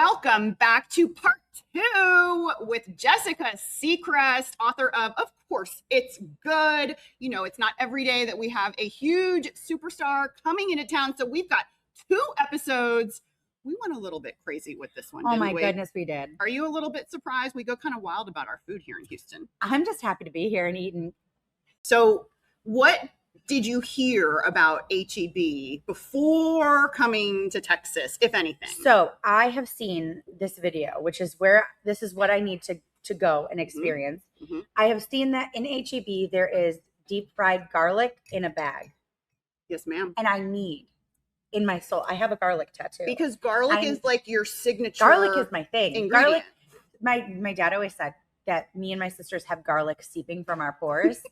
welcome back to part 2 with Jessica Secrest, author of course, It's Good. You know, it's not every day that we have a huge superstar coming into town. So we've got 2 episodes. We went a little bit crazy with this one. Oh my goodness, we did. Are you a little bit surprised? We go kind of wild about our food here in Houston. I'm just happy to be here and eating. So what did you hear about HEB before coming to Texas, if anything? So I have seen this video, which is where this is what I need to go and experience. Mm-hmm. I have seen that in HEB there is deep fried garlic in a bag. Yes, ma'am. And I need in my soul. I have a garlic tattoo. Because garlic is like your signature. Garlic is my thing. Ingredient. Garlic. My dad always said that me and my sisters have garlic seeping from our pores.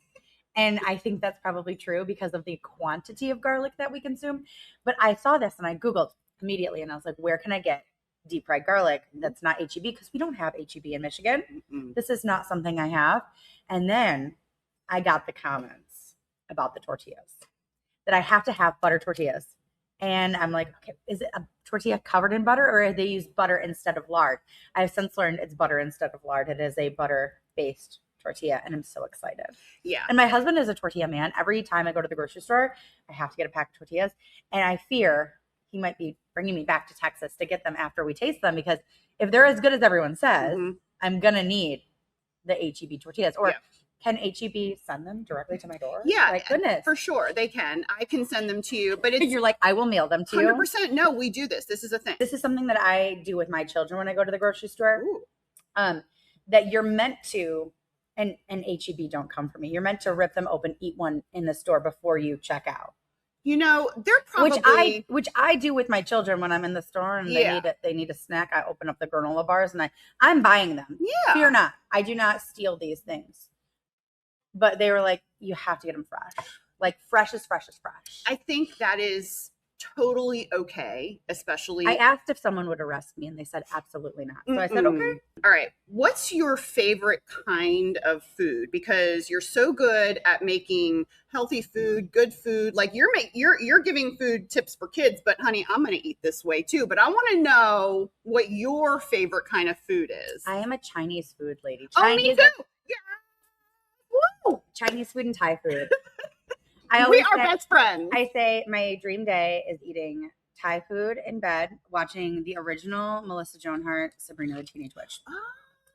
And I think that's probably true because of the quantity of garlic that we consume. But I saw this and I Googled immediately and I was like, where can I get deep fried garlic that's not HEB? Because we don't have HEB in Michigan. Mm-mm. This is not something I have. And then I got the comments about the tortillas that I have to have butter tortillas. And I'm like, okay, is it a tortilla covered in butter or they use butter instead of lard? I have since learned it's butter instead of lard. It is a butter-based tortilla, and I'm so excited. Yeah. And my husband is a tortilla man. Every time I go to the grocery store, I have to get a pack of tortillas. And I fear he might be bringing me back to Texas to get them after we taste them, because if they're as good as everyone says, Mm-hmm. I'm going to need the HEB tortillas. Or Yeah. can HEB send them directly to my door? Yeah, My goodness. for sure. They can. I can send them to you, but it's You're like, I will mail them to you. 100%. No, we do this. This is a thing. This is something that I do with my children when I go to the grocery store. Ooh. That you're meant to, and HEB don't come for me. You're meant to rip them open, eat one in the store before you check out. You know, they're probably Which I do with my children when I'm in the store and Yeah. they need a snack. I open up the granola bars and I'm buying them. Yeah. Fear not. I do not steal these things. But they were like, you have to get them fresh. Like fresh is fresh is fresh. I think that is totally okay, especially. I asked if someone would arrest me and they said absolutely not. So I said, okay. All right. What's your favorite kind of food? Because you're so good at making healthy food, good food. Like you're giving food tips for kids, but honey, I'm going to eat this way too. But I want to know what your favorite kind of food is. I am a Chinese food lady. Oh, me too. Yeah. Woo! Chinese food and Thai food. We are best friends. I say my dream day is eating Thai food in bed, watching the original Melissa Joan Hart, Sabrina the Teenage Witch. Oh,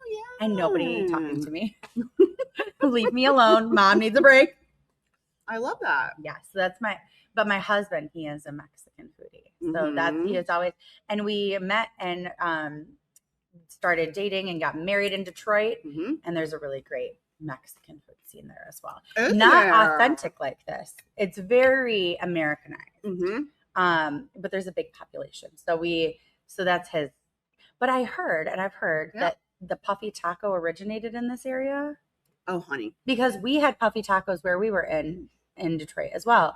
yeah. And nobody talking to me. Leave me alone. Mom needs a break. I love that. Yeah, so but my husband, he is a Mexican foodie. So he is always, and we met and started dating and got married in Detroit. Mm-hmm. And there's a really great Mexican food scene there as well. Oh, Not yeah. authentic like this. It's very Americanized. Mm-hmm. But there's a big population. So that's his. But I've heard that the puffy taco originated in this area. Oh, honey. Because we had puffy tacos where we were in Detroit as well.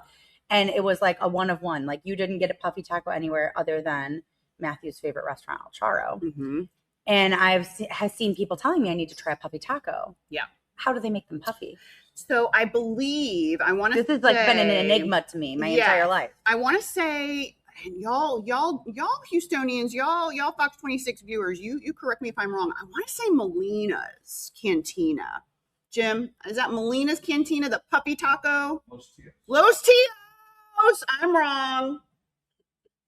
And it was like a one of one. Like you didn't get a puffy taco anywhere other than Matthew's favorite restaurant, El Charro. Mm-hmm. And I've seen people telling me I need to try a puffy taco. Yeah. How do they make them puffy? So I believe this has been an enigma to me my entire life. I want to say, and y'all Houstonians, y'all Fox 26 viewers, you correct me if I'm wrong. I want to say Molina's Cantina. Jim, is that Molina's Cantina, the puppy taco? Los Tios. I'm wrong.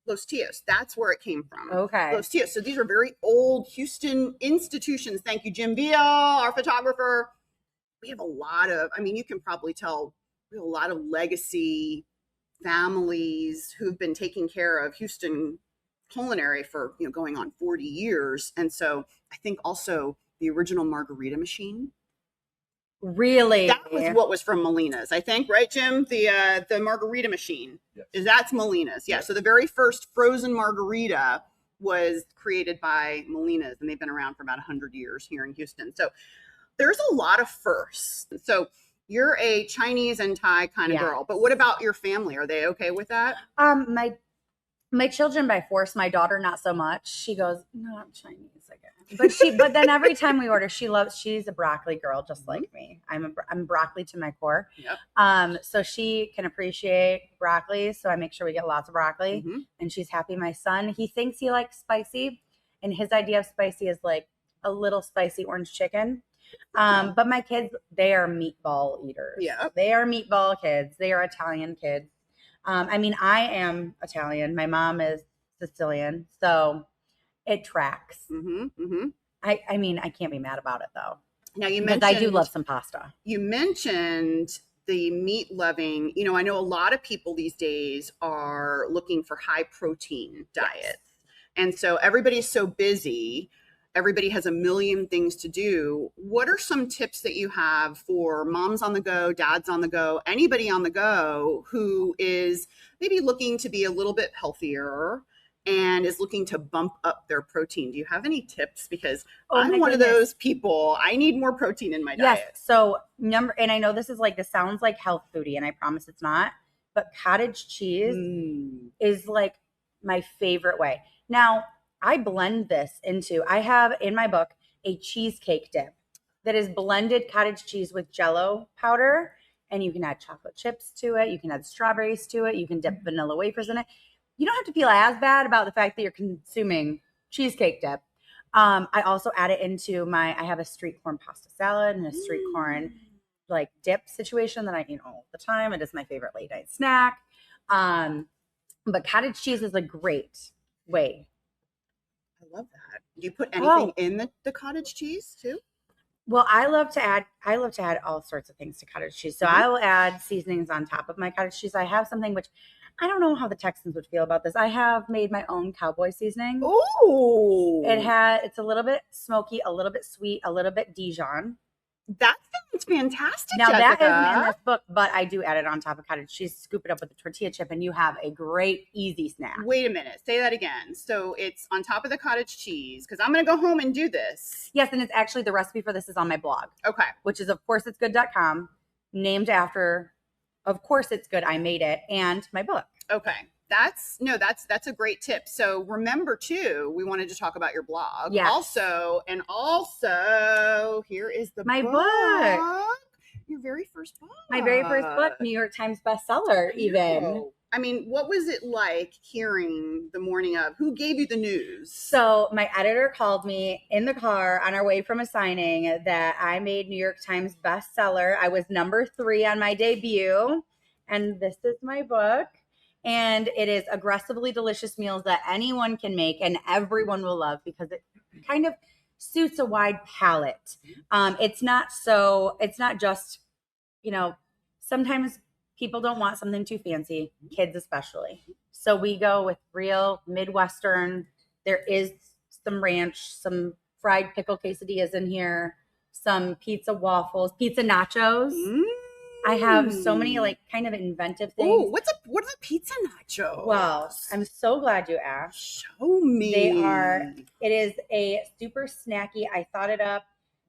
Los Tios. That's where it came from. Okay. Los Tios. So these are very old Houston institutions. Thank you, Jim Villa, our photographer. We have a lot of, you can probably tell, we have a lot of legacy families who've been taking care of Houston culinary for, going on 40 years. And so I think also the original margarita machine. Really? That was what was from Molina's, I think, right, Jim? The margarita machine. Yes. That's Molina's. Yeah. So the very first frozen margarita was created by Molina's, and they've been around for about 100 years here in Houston. So there's a lot of firsts. So you're a Chinese and Thai kind of girl, but what about your family? Are they okay with that? My children by force, my daughter not so much. She goes, not Chinese again. But then every time we order, she's a broccoli girl just like me. I'm broccoli to my core. Yep. So she can appreciate broccoli. So I make sure we get lots of broccoli, Mm-hmm. and she's happy. My son, he thinks he likes spicy. And his idea of spicy is like a little spicy orange chicken. But my kids, they are meatball eaters. Yeah. They are meatball kids. They are Italian kids. I mean, I am Italian. My mom is Sicilian. So it tracks. I mean, I can't be mad about it though. Now you because mentioned I do love some pasta. You mentioned the meat loving. You know, I know a lot of people these days are looking for high protein diets. Yes. And so everybody's so busy. Everybody has a million things to do. What are some tips that you have for moms on the go, dads on the go, anybody on the go who is maybe looking to be a little bit healthier and is looking to bump up their protein? Do you have any tips? Because I'm one of those people. I need more protein in my diet. Yes. So and I know this sounds like health foodie, and I promise it's not, but cottage cheese is like my favorite way. Now, I blend this I have in my book a cheesecake dip that is blended cottage cheese with Jell-O powder, and you can add chocolate chips to it. You can add strawberries to it. You can dip vanilla wafers in it. You don't have to feel as bad about the fact that you're consuming cheesecake dip. I also add it into I have a street corn pasta salad and a street corn like dip situation that I eat all the time. It is my favorite late night snack. But cottage cheese is a great way. I love that. Do you put anything in the cottage cheese too? Well, I love to add all sorts of things to cottage cheese. So I will add seasonings on top of my cottage cheese. I have something which I don't know how the Texans would feel about this. I have made my own cowboy seasoning. Oh, it's a little bit smoky, a little bit sweet, a little bit Dijon. That sounds fantastic. Now Jessica. That isn't in this book, but I do add it on top of cottage cheese, scoop it up with a tortilla chip, and you have a great easy snack. Wait a minute, say that again. So it's on top of the cottage cheese, because I'm going to go home and do this. Yes, and it's actually the recipe for this is on my blog. Okay, which is ofcoursei'sgood.com, named after Of Course It's Good, I Made It, and my book. Okay. That's a great tip. So remember too, we wanted to talk about your blog. Yes. Also, here is my book. Your very first book. My very first book, New York Times bestseller, even. I mean, what was it like hearing the morning of? Who gave you the news? So my editor called me in the car on our way from a signing that I made New York Times bestseller. I was number 3 on my debut, and this is my book. And it is aggressively delicious meals that anyone can make and everyone will love because it kind of suits a wide palette. It's not just, sometimes people don't want something too fancy, kids especially. So we go with real Midwestern. There is some ranch, some fried pickle quesadillas in here, some pizza waffles, pizza nachos. I have so many kind of inventive things. Oh, what are the pizza nachos? Well, I'm so glad you asked. Show me. It is a super snacky. I thought it up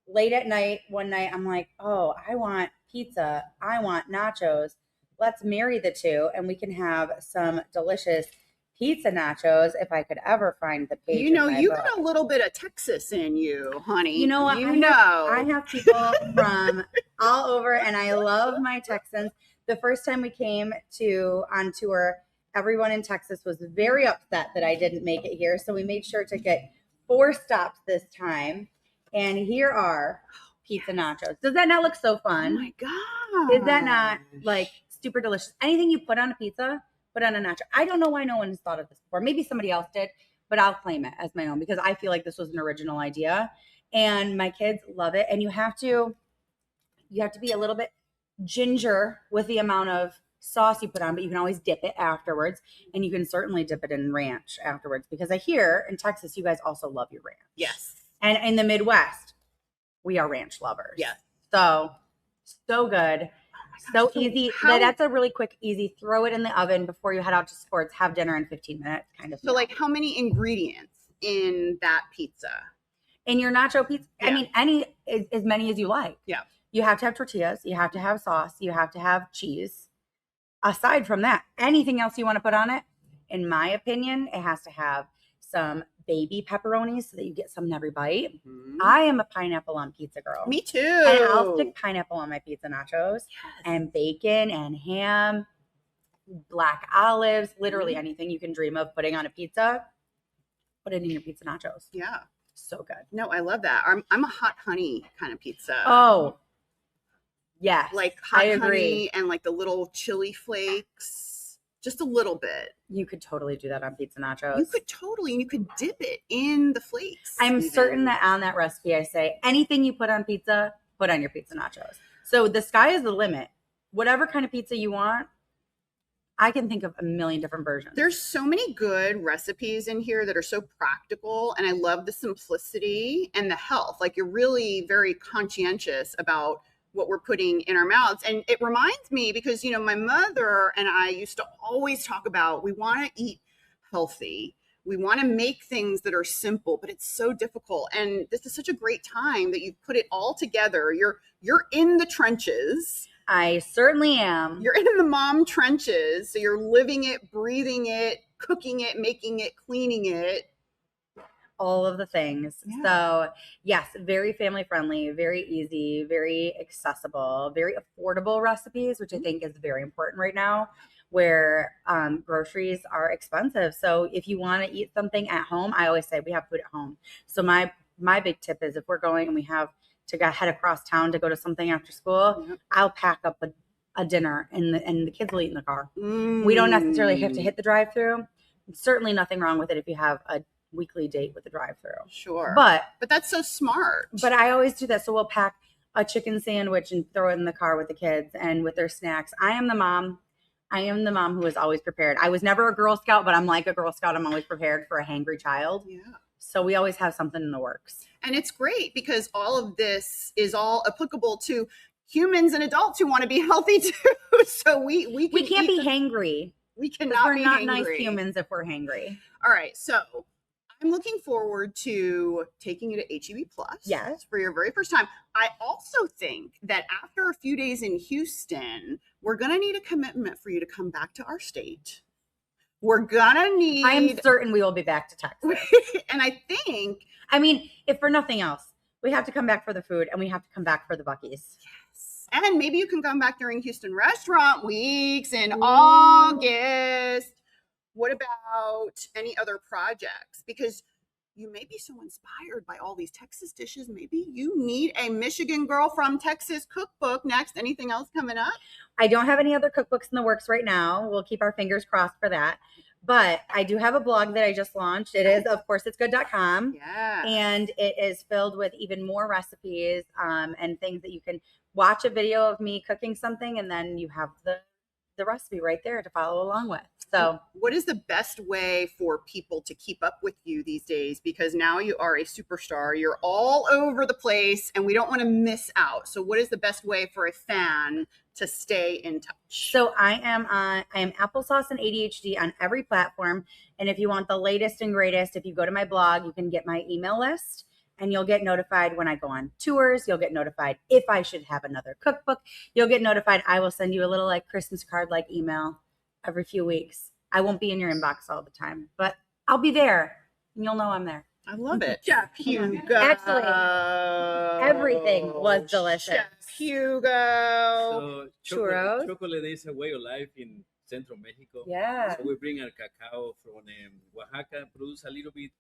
late at night. One night, I'm like, oh, I want pizza. I want nachos. Let's marry the two and we can have some delicious pizza nachos if I could ever find the page. You got a little bit of Texas in you, honey. You know what? I have people from all over and I love my Texans. The first time we came on tour, everyone in Texas was very upset that I didn't make it here. So we made sure to get 4 stops this time. And here are pizza nachos. Does that not look so fun? Oh my God. Is that not super delicious? Anything you put on a pizza, put on a nacho. I don't know why no one has thought of this before. Maybe somebody else did, but I'll claim it as my own because I feel like this was an original idea and my kids love it. And you have to be a little bit ginger with the amount of sauce you put on, but you can always dip it afterwards. And you can certainly dip it in ranch afterwards because I hear in Texas, you guys also love your ranch. Yes. And in the Midwest, we are ranch lovers. Yes. So good. So easy. That's a really quick, easy. Throw it in the oven before you head out to sports. Have dinner in 15 minutes, kind of. So, how many ingredients in that pizza? In your nacho pizza? Yeah. I mean, as many as you like. Yeah. You have to have tortillas. You have to have sauce. You have to have cheese. Aside from that, anything else you want to put on it, in my opinion, it has to have some baby pepperonis so that you get some in every bite. Mm-hmm. I am a pineapple on pizza girl. Me too. And I'll stick pineapple on my pizza nachos and bacon and ham, black olives, literally anything you can dream of putting on a pizza. put it in your pizza nachos. Yeah. So good. No, I love that. I'm a hot honey kind of pizza. Oh, yes. Like hot I agree. honey and like the little chili flakes, just a little bit. You could totally do that on pizza nachos. You could totally, and you could dip it in the flakes. I'm even. certain that on that recipe, I say anything you put on pizza, put on your pizza nachos. So the sky is the limit. Whatever kind of pizza you want, I can think of a million different versions. There's so many good recipes in here that are so practical, and I love the simplicity and the health. Like, you're really very conscientious about what we're putting in our mouths. And it reminds me, because, you know, my mother and I used to always talk about, we want to eat healthy. We want to make things that are simple, but it's so difficult. And this is such a great time that you've put it all together. You're in the trenches. I certainly am. You're in the mom trenches. So you're living it, breathing it, cooking it, making it, cleaning it. All of the things. Yeah. So yes, very family friendly, very easy, very accessible, very affordable recipes, which I think is very important right now, where groceries are expensive. So if you want to eat something at home, I always say we have food at home. So my big tip is, if we're going and we have to head across town to go to something after school, I'll pack up a dinner and the kids will eat in the car. We don't necessarily have to hit the drive-through. Certainly nothing wrong with it if you have a weekly date with the drive-through. Sure. But that's so smart. But I always do that. So we'll pack a chicken sandwich and throw it in the car with the kids and with their snacks. I am the mom who is always prepared. I was never a Girl Scout, but I'm like a Girl Scout. I'm always prepared for a hangry child. Yeah. So we always have something in the works. And it's great because all of this is all applicable to humans and adults who want to be healthy too. So we can't be hangry. We cannot we're be not hangry. Nice humans if we're hangry. All right. So I'm looking forward to taking you to HEB Plus. Yes. For your very first time. I also think that after a few days in Houston, we're going to need a commitment for you to come back to our state. We're going to need... I am certain we will be back to Texas. And I think... I mean, if for nothing else, we have to come back for the food and we have to come back for the Buc-ee's. Yes. And maybe you can come back during Houston Restaurant Weeks in August. What about any other projects? Because you may be so inspired by all these Texas dishes. Maybe you need a Michigan Girl from Texas cookbook next. Anything else coming up? I don't have any other cookbooks in the works right now. We'll keep our fingers crossed for that. But I do have a blog that I just launched. It is, of course, it's good.com. Yeah. And it is filled with even more recipes and things that you can watch a video of me cooking something, and then you have the recipe right there to follow along with. So what is the best way for people to keep up with you these days? Because now you are a superstar. You're all over the place and we don't want to miss out. So what is the best way for a fan to stay in touch? So I am Applesauce and ADHD on every platform. And if you want the latest and greatest, if you go to my blog, you can get my email list. And you'll get notified when I go on tours. You'll get notified if I should have another cookbook. You'll get notified. I will send you a little like Christmas card like email every few weeks. I won't be in your inbox all the time, but I'll be there and you'll know I'm there. I love it. Chef Hugo. Actually, everything was delicious. Chef Hugo. So Churros. chocolate is a way of life in Central Mexico. Yeah. So we bring our cacao from Oaxaca, produce a little bit.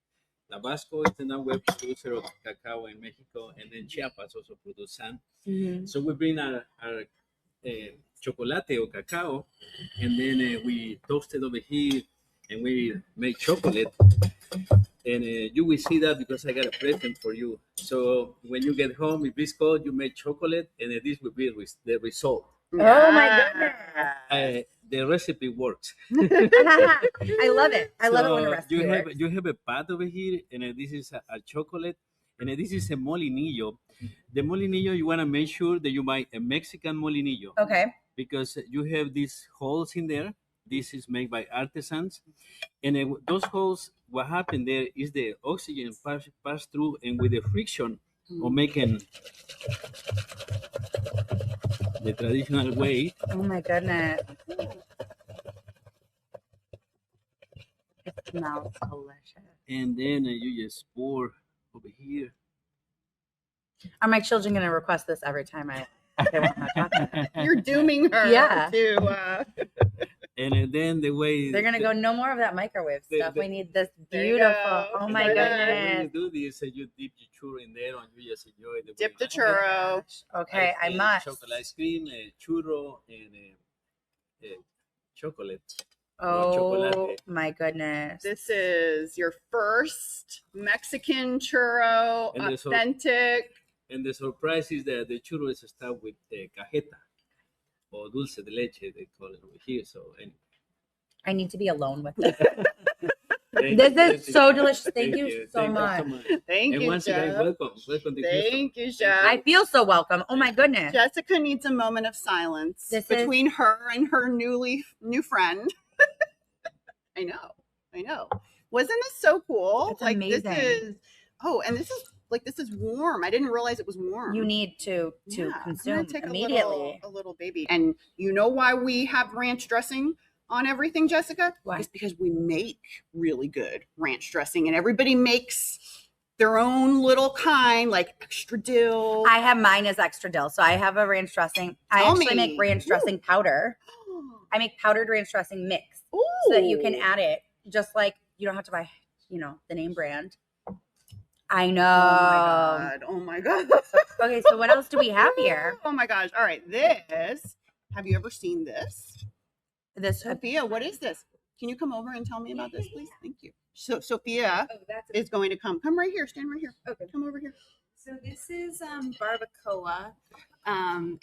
Tabasco is the number one producer of cacao in Mexico, and then Chiapas also produce some. Mm-hmm. So we bring our chocolate or cacao, and then we toast it over here, and we make chocolate. And you will see that because I got a present for you. So when you get home, if this code, you make chocolate, and this will be the result. Oh my goodness. The recipe works. I love it. I love it when a recipe works. You have a pot over here, and this is a chocolate, and this is a molinillo. The molinillo, you want to make sure that you buy a Mexican molinillo. Okay. Because you have these holes in there. This is made by artisans. And those holes, what happened there is the oxygen pass through, and with the friction of making the traditional way. Oh my goodness. It smells delicious. And then you just pour over here. Are my children going to request this every time they want hot chocolate? You're dooming her Yeah. to And then the way They're gonna go no more of that microwave stuff. We need this There you beautiful. go. Oh Look my at that. when goodness. you do this, you dip your churro in there and you just enjoy the Dip the way- churro. Okay, I must. Chocolate ice cream, churro, and chocolate. Oh chocolate. my goodness. This is your first Mexican churro, And there's authentic. And the surprise is that the churro is stuffed with cajeta or dulce de leche, they call it over here. So anyway. I need to be alone with this. Thank This you, is so delicious. Thank you so much. Thank And you, once again, Jeff. welcome to Houston. Thank you, Jeff. I feel so welcome. Oh my goodness. Jessica needs a moment of silence This is- between her and her new friend. I know. Wasn't this so cool? That's Like amazing. this is warm. I didn't realize it was warm. You need to Yeah, I'm gonna consume take immediately. a little baby. And you know why we have ranch dressing on everything, Jessica? Why? It's because we make really good ranch dressing, and everybody makes their own little kind, like extra dill. I have mine as extra dill. So I have a ranch dressing. I Tell actually me. make ranch dressing powder. I make powdered ranch dressing mix so that you can add it. Just like you don't have to buy, the name brand. I know. Oh my god. Okay, so what else do we have here? Oh my gosh. All right. This. Have you ever seen this? This Sophia, what is this? Can you come over and tell me about this, please? Thank you. So Sophia is going to come right here. Stand right here. Okay. Come over here. So this is barbacoa.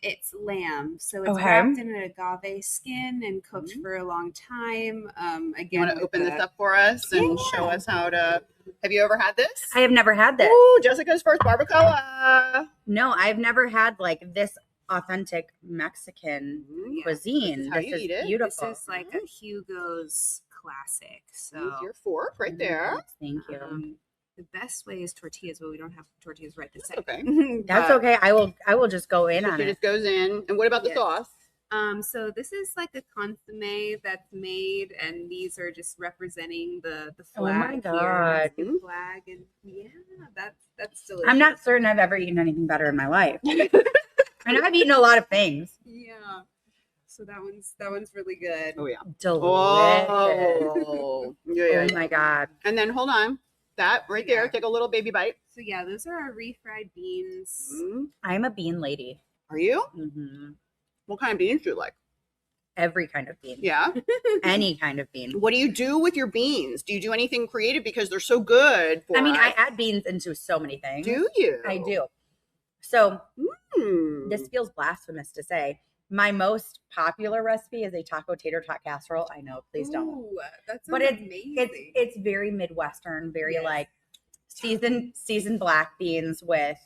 It's lamb. So it's Okay. wrapped in an agave skin and cooked for a long time. Again, You want to with open this the- up for us and show us how to? Have you ever had this? I have never had this. Ooh, Jessica's first barbacoa. No, I've never had like this authentic Mexican Yeah. cuisine. This is how you eat it. This beautiful. This is like a Hugo's classic. So Here's your fork right there. Thank you. the best way is tortillas, but we don't have tortillas right this That's second. okay. That's okay. I will just go in on It it. just goes in. And what about the Yeah. sauce? So this is like a consomme that's made, and these are just representing the Oh my flag God. here, the flag, and yeah, that's delicious. I'm not certain I've ever eaten anything better in my life. I know I've eaten a lot of things. Yeah. So that one's really good. Oh yeah. Delicious. Oh. Yeah. Oh my God. And then hold on. That right there. Yeah. Take a little baby bite. So yeah, those are our refried beans. Mm. I'm a bean lady. Are you? hmm What kind of beans do you like? Every kind of bean. Yeah. Any kind of bean. What do you do with your beans? Do you do anything creative because they're so good? For I mean, us? I add beans into so many things. Do you? I do. So Hmm. this feels blasphemous to say. My most popular recipe is a taco tater tot casserole. I know, please don't. Ooh, that's But amazing. It's very Midwestern, very Yes. like seasoned black beans with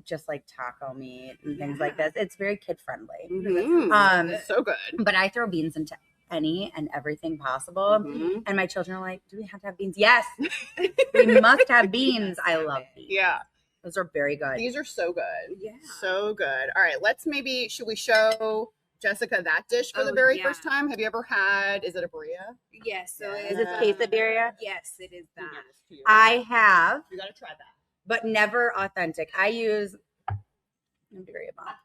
just like taco meat and things like this. It's very kid friendly. Mhm. So good. But I throw beans into any and everything possible. Mhm. And my children are like, do we have to have beans? Yes, we must have beans. I love beans. Yeah. Those are very good. These are so good. Yeah. So good. All right. Should we show Jessica that dish for the Oh, very yeah. first time? Have you ever had, is it a birria? Yes. So Is it quesadilla? Yes, it is that. I have, You got to try that. but never authentic. I use a birria bomb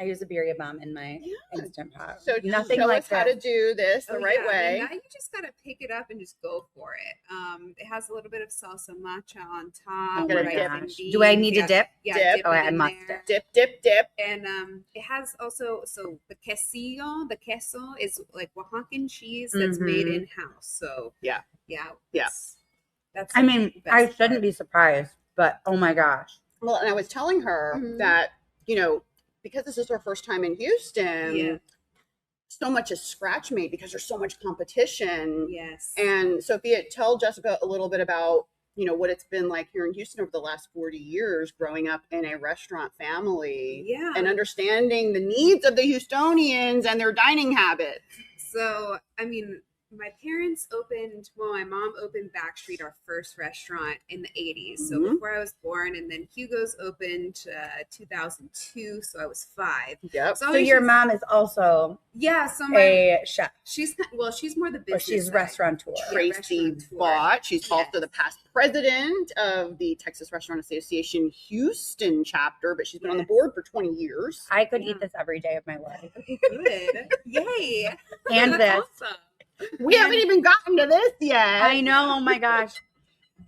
I use a birria bomb in my instant pot. So just nothing show like us how this. to do this the Oh, right yeah, way. and now you just gotta pick it up and just go for it. It has a little bit of salsa matcha on top. I'm gonna rice dip. and Do I beans. need Yeah, to dip? Yeah, Dip. dip Oh, it I in must there. dip. Dip. And it has also the queso is like Oaxacan cheese that's made Mhm. in house. So Yeah. yeah. That's I mean, the I best shouldn't part. be surprised, but oh my gosh. Well, and I was telling her Mhm. that, because this is her first time in Houston, Yeah. so much is scratch made because there's so much competition. Yes. And Sophia, tell Jessica a little bit about, what it's been like here in Houston over the last 40 years, growing up in a restaurant family yeah. and understanding the needs of the Houstonians and their dining habits. So, I mean, my parents opened, well, my mom opened Backstreet, our first restaurant in the 80s. So Mhm. before I was born, and then Hugo's opened 2002, so I was 5. Yep. So your mom is also Yeah, so a chef, she's more the or business she's side. restaurateur. Tracy restaurateur. Bott. She's also Yes. the past president of the Texas Restaurant Association Houston chapter, but she's been on the Yes. board for 20 years. I could eat this every day of my life. Okay, good. Yay. And That's this. awesome. We haven't even gotten to this yet. I know. Oh my gosh.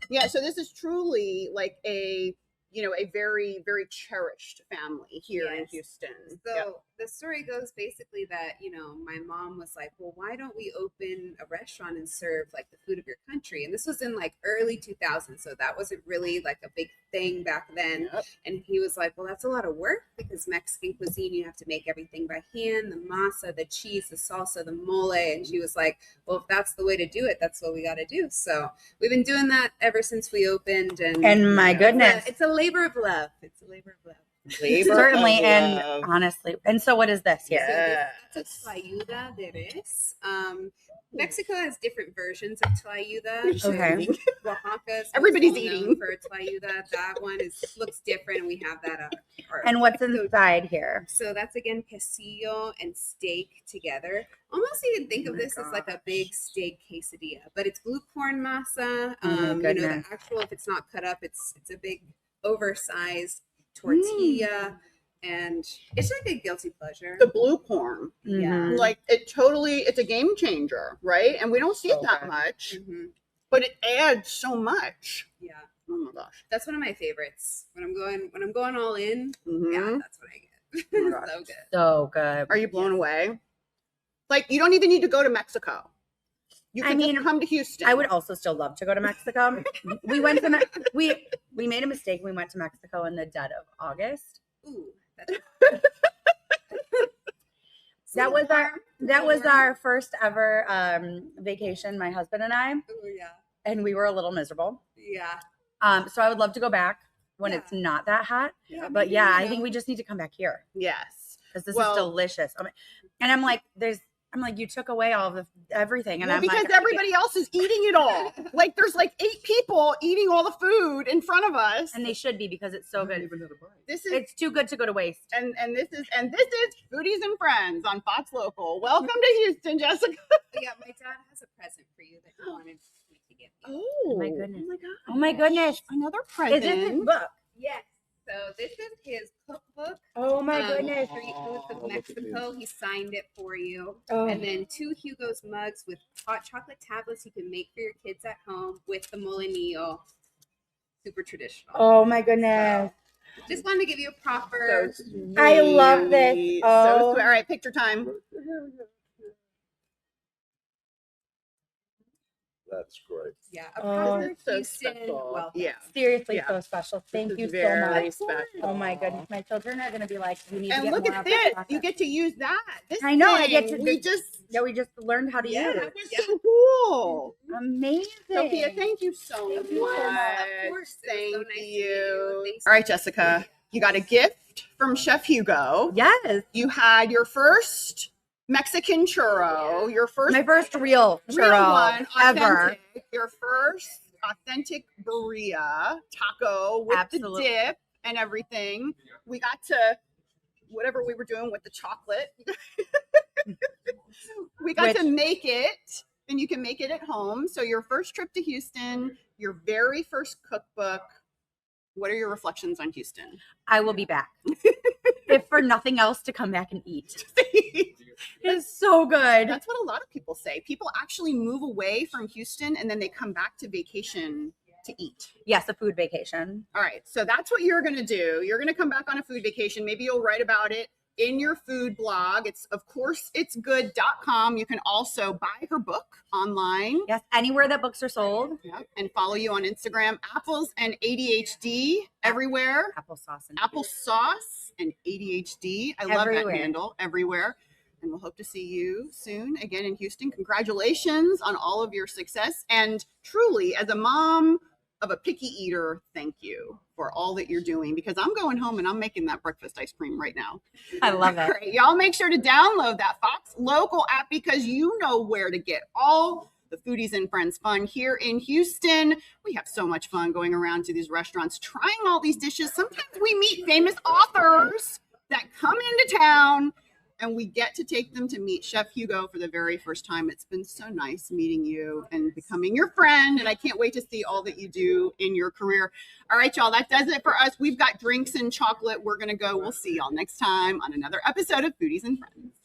Yeah, so this is truly like a very, very cherished family here in Yes. Houston. So Yep. the story goes basically that, my mom was like, well, why don't we open a restaurant and serve like the food of your country? And this was in like early 2000s. So that wasn't really like a big thing back then. Yep. And he was like, well, that's a lot of work because Mexican cuisine, you have to make everything by hand, the masa, the cheese, the salsa, the mole. And she was like, well, if that's the way to do it, that's what we got to do. So we've been doing that ever since we opened. And my goodness. It's a labor of love. It's a labor of love. Labor Certainly. of And love. honestly. And so what is this here? Yeah. So this, that's a tlayuda de res. Mexico has different versions of tlayuda. Okay. Oaxaca's Everybody's well known eating. for tlayuda. That one looks different, and we have that. And what's inside here? So that's again quesillo and steak together. Almost you can think of this as like a big steak quesadilla, but it's blue corn masa. Oh my The goodness. actual, if it's not cut up, it's a big oversized tortilla, and it's like a guilty pleasure. The blue corn. Yeah. Mhm. Like it's a game changer, right? And we don't see it that Okay. much, Mhm. but it adds so much. Yeah, Oh my gosh. that's one of my favorites. When I'm going all in, Mhm. yeah, that's what I get. Oh my gosh. So good. So good. Are you blown away? Like you don't even need to go to Mexico. You I can mean, just come to Houston. I would also still love to go to Mexico. We went to we made a mistake. We went to Mexico in the dead of August. Ooh, that's That was our first ever vacation, my husband and I, Oh yeah, and we were a little miserable. yeah. So I would love to go back when Yeah. it's not that hot. Yeah. But maybe, yeah, you I know. think we just need to come back here Yes. because this Well- is delicious. And I'm like, you took away all of everything, and Well, I'm because like, everybody else is eating it all. Like there's like 8 people eating all the food in front of us. and they should be because it's so good. This is It's too good to go to waste. and this is Foodies and Friends on Fox Local. Welcome to Houston, Jessica. Yeah, my dad has a present for you that he wanted me to get you. Oh my goodness. Oh my god. Oh my goodness! Another Is this his present. book? Yes. So this is his cookbook. Oh my goodness! 3 Foods of Mexico. He signed it for you. Oh. And then 2 Hugo's mugs with hot chocolate tablets you can make for your kids at home with the molinillo. Super traditional. Oh my goodness! Just wanted to give you a proper. So sweet. I love this. So Oh. sweet. All right, picture time. That's great. Yeah, Oh, a proper it's so Houston special. welcome. Yeah. Seriously, Yeah. so special. Thank This you is so very much. special. Oh my goodness, my children are gonna be like, you need to And get look more at of this. that You chocolate. get to use that. This I know, I get thing, to- we just we just learned how to Yeah. use that it. was Yeah. so cool. Amazing. Sophia, thank you so Thank much. you so much. Of course. It was Thank so nice to meet you. Thanks All right, so much. Jessica, you got a gift from Chef Hugo. Yes, You had your first Mexican churro, your first my first real real churro one, ever. authentic, your first authentic birria taco with Absolutely. the dip and everything. We got to whatever we were doing with the chocolate. We got to Which- make it, and you can make it at home. So your first trip to Houston, your very first cookbook. What are your reflections on Houston? I will be back. If for nothing else, to come back and eat. It's so good. That's what a lot of people say. People actually move away from Houston and then they come back to vacation to eat. Yes, a food vacation. All right. So that's what you're going to do. You're going to come back on a food vacation. Maybe you'll write about it in your food blog. It's of course it's good.com. You can also buy her book online. Yes, anywhere that books are sold. Yep. And follow you on Instagram, Apples and ADHD everywhere. Applesauce and Applesauce and ADHD. I love that Everywhere. handle everywhere. And we'll hope to see you soon again in Houston. Congratulations on all of your success. And truly, as a mom of a picky eater, thank you for all that you're doing, because I'm going home and I'm making that breakfast ice cream right now. I love it. Great. Y'all make sure to download that Fox Local app, because you know where to get all the Foodies and Friends fun here in Houston. We have so much fun going around to these restaurants, trying all these dishes. Sometimes we meet famous authors that come into town, and we get to take them to meet Chef Hugo for the very first time. It's been so nice meeting you and becoming your friend, and I can't wait to see all that you do in your career. All right, y'all, that does it for us. We've got drinks and chocolate. We're going to go. We'll see y'all next time on another episode of Foodies and Friends.